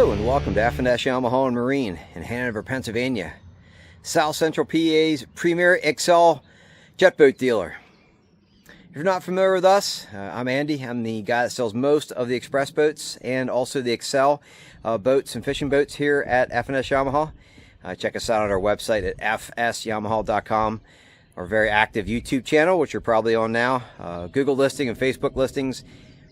Hello and welcome to F&SYamaha and Marine in Hanover, Pennsylvania, South Central PA's premier XL jet boat dealer. If you're not familiar with us, I'm Andy. I'm the guy that sells most of the express boats and also the XL boats and fishing boats here at F&SYamaha. Check us out on our website at F&SYamaha.com. Our very active YouTube channel, which you're probably on now, Google listing and Facebook listings.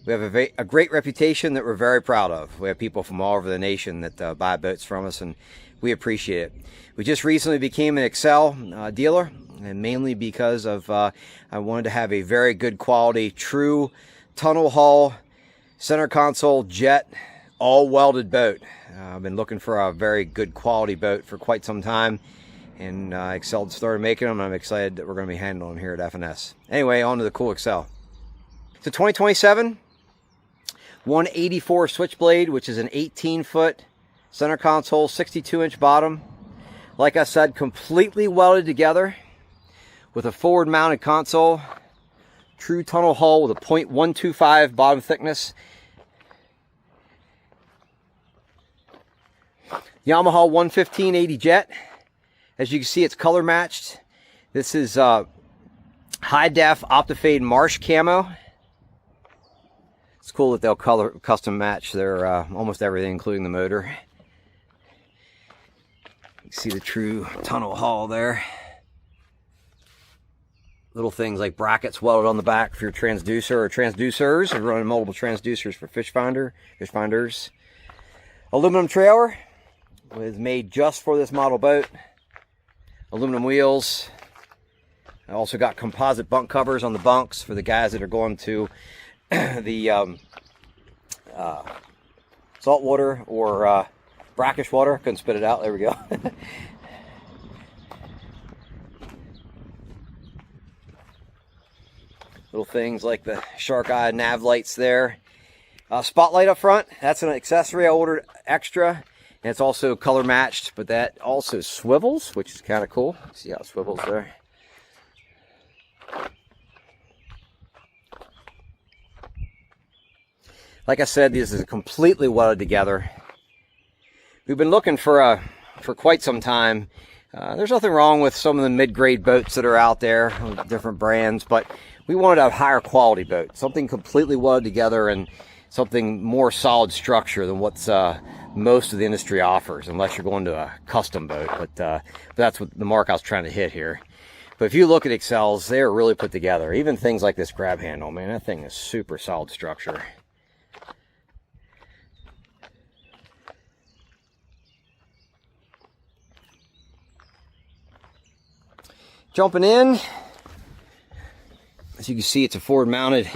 We have a great reputation that we're very proud of. We have people from all over the nation that buy boats from us, and we appreciate it. We just recently became an XL dealer, and mainly because of I wanted to have a very good quality, true tunnel hull, center console jet, all welded boat. I've been looking for a very good quality boat for quite some time, and XL started making them, and I'm excited that we're going to be handling them here at F&S. Anyway, on to the cool XL. It's a 2027 184 Switchblade, which is an 18-foot center console, 62-inch bottom. Like I said, completely welded together with a forward-mounted console, true tunnel hull with a .125 bottom thickness. Yamaha 115/80 jet. As you can see, it's color matched. This is high def Optifade Marsh Camo. It's cool that they'll custom match their almost everything, including the motor. You can see the true tunnel hull there. Little things like brackets welded on the back for your transducer or transducers. We're running multiple transducers for fish finders. Aluminum trailer was made just for this model boat. Aluminum wheels. I also got composite bunk covers on the bunks for the guys that are going to the salt water or brackish water. Couldn't spit it out. There we go. Little things like the shark eye nav lights there. Spotlight up front. That's an accessory I ordered extra, and it's also color matched, but that also swivels, which is kind of cool. See how it swivels there. Like I said, this is completely welded together. We've been looking for quite some time. There's nothing wrong with some of the mid-grade boats that are out there, different brands, but we wanted a higher quality boat, something completely welded together and something more solid structure than what's most of the industry offers, unless you're going to a custom boat. But that's what the mark I was trying to hit here. But if you look at XLs, they're really put together. Even things like this grab handle, man, that thing is super solid structure. Jumping in, as you can see, it's a forward mounted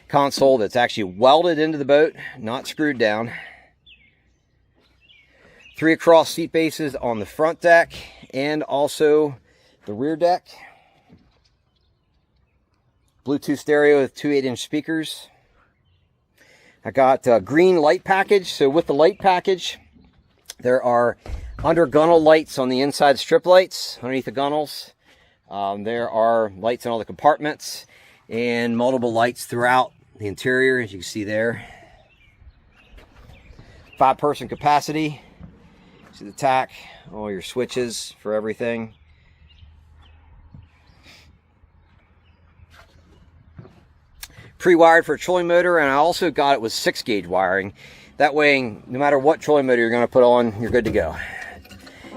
console that's actually welded into the boat, not screwed down. 3 across seat bases on the front deck and also the rear deck. Bluetooth stereo with 2 8-inch speakers. I got a green light package. So with the light package, there are under gunnel lights on the inside, strip lights underneath the gunnels. There are lights in all the compartments and multiple lights throughout the interior, as you can see there. 5-person capacity. See the tack, all your switches for everything. Pre-wired for a trolling motor, and I also got it with 6-gauge wiring. That way, no matter what trolling motor you're going to put on, you're good to go.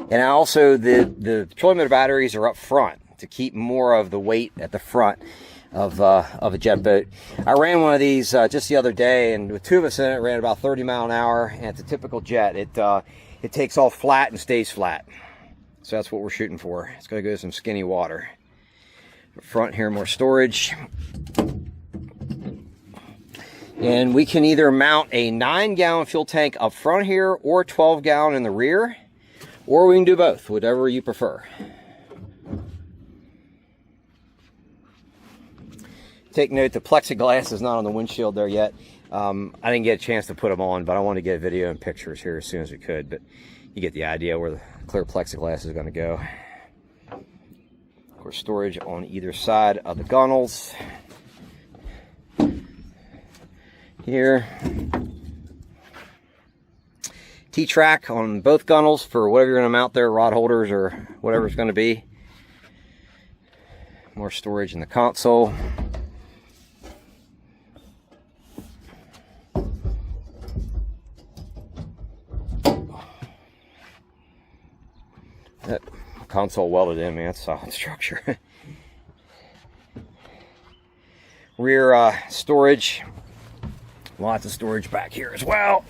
And also, the trolling motor batteries are up front to keep more of the weight at the front of a jet boat. I ran one of these just the other day, and with 2 of us in it, ran about 30 miles an hour, and it's a typical jet. It takes off flat and stays flat. So that's what we're shooting for. It's going to go to some skinny water. Up front here, more storage. And we can either mount a 9-gallon fuel tank up front here or 12-gallon in the rear, or we can do both, whatever you prefer. Take note, the plexiglass is not on the windshield there yet. I didn't get a chance to put them on, but I wanted to get video and pictures here as soon as we could. But you get the idea where the clear plexiglass is going to go. Of course, storage on either side of the gunnels. Here. T-track on both gunnels for whatever you're going to mount there, rod holders or whatever it's going to be. More storage in the console. That console welded in, man. That's solid structure. Rear storage. Lots of storage back here as well.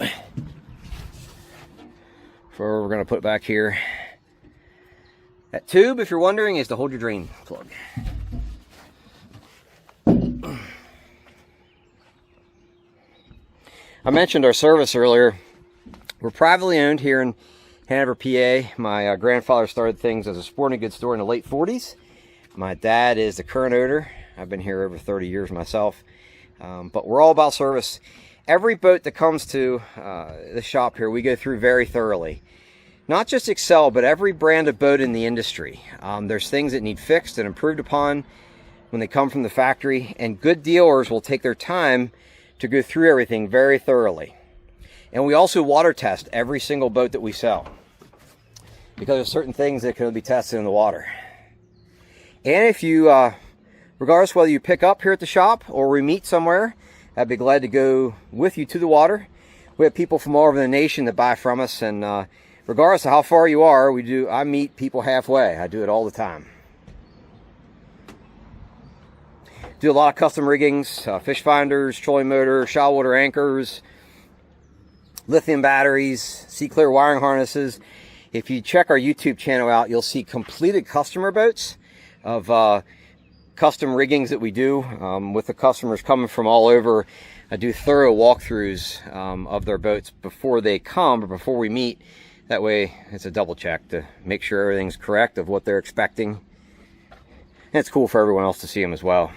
For we're going to put back here. That tube, if you're wondering, is to hold your drain plug. I mentioned our service earlier. We're privately owned here in Hanover, PA. My grandfather started things as a sporting goods store in the late 40s. My dad is the current owner. I've been here over 30 years myself. But we're all about service. Every boat that comes to the shop here, we go through very thoroughly. Not just Excel, but every brand of boat in the industry. There's things that need fixed and improved upon when they come from the factory, and good dealers will take their time to go through everything very thoroughly. And we also water test every single boat that we sell, because there's certain things that can only be tested in the water. And if you, regardless whether you pick up here at the shop or we meet somewhere, I'd be glad to go with you to the water. We have people from all over the nation that buy from us, and regardless of how far you are, I meet people halfway. I do it all the time. Do a lot of custom riggings, fish finders, trolling motor, shallow water anchors, lithium batteries, sea clear wiring harnesses. If you check our YouTube channel out, you'll see completed customer boats of custom riggings that we do with the customers coming from all over. I do thorough walkthroughs of their boats before they come or before we meet. That way it's a double check to make sure everything's correct of what they're expecting. And it's cool for everyone else to see them as well.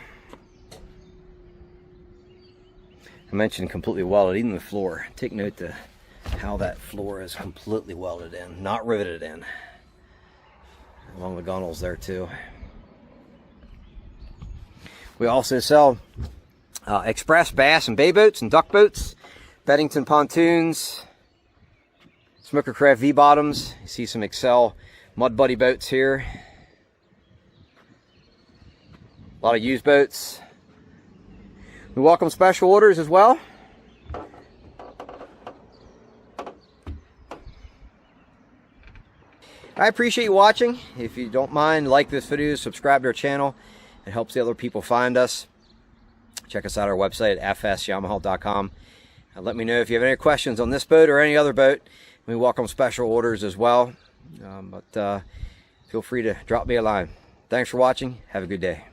I mentioned completely welded, even the floor. Take note to how that floor is completely welded in, not riveted in. Along the gunnels there too. We also sell express bass and bay boats and duck boats, Beddington pontoons, Smoker Craft V-bottoms. You see some Excel Mud Buddy boats here. A lot of used boats. We welcome special orders as well. I appreciate you watching. If you don't mind, like this video, subscribe to our channel. It helps the other people find us. Check us out on our website at F&SYamaha.com. Let me know if you have any questions on this boat or any other boat. We welcome special orders as well. Feel free to drop me a line. Thanks for watching. Have a good day.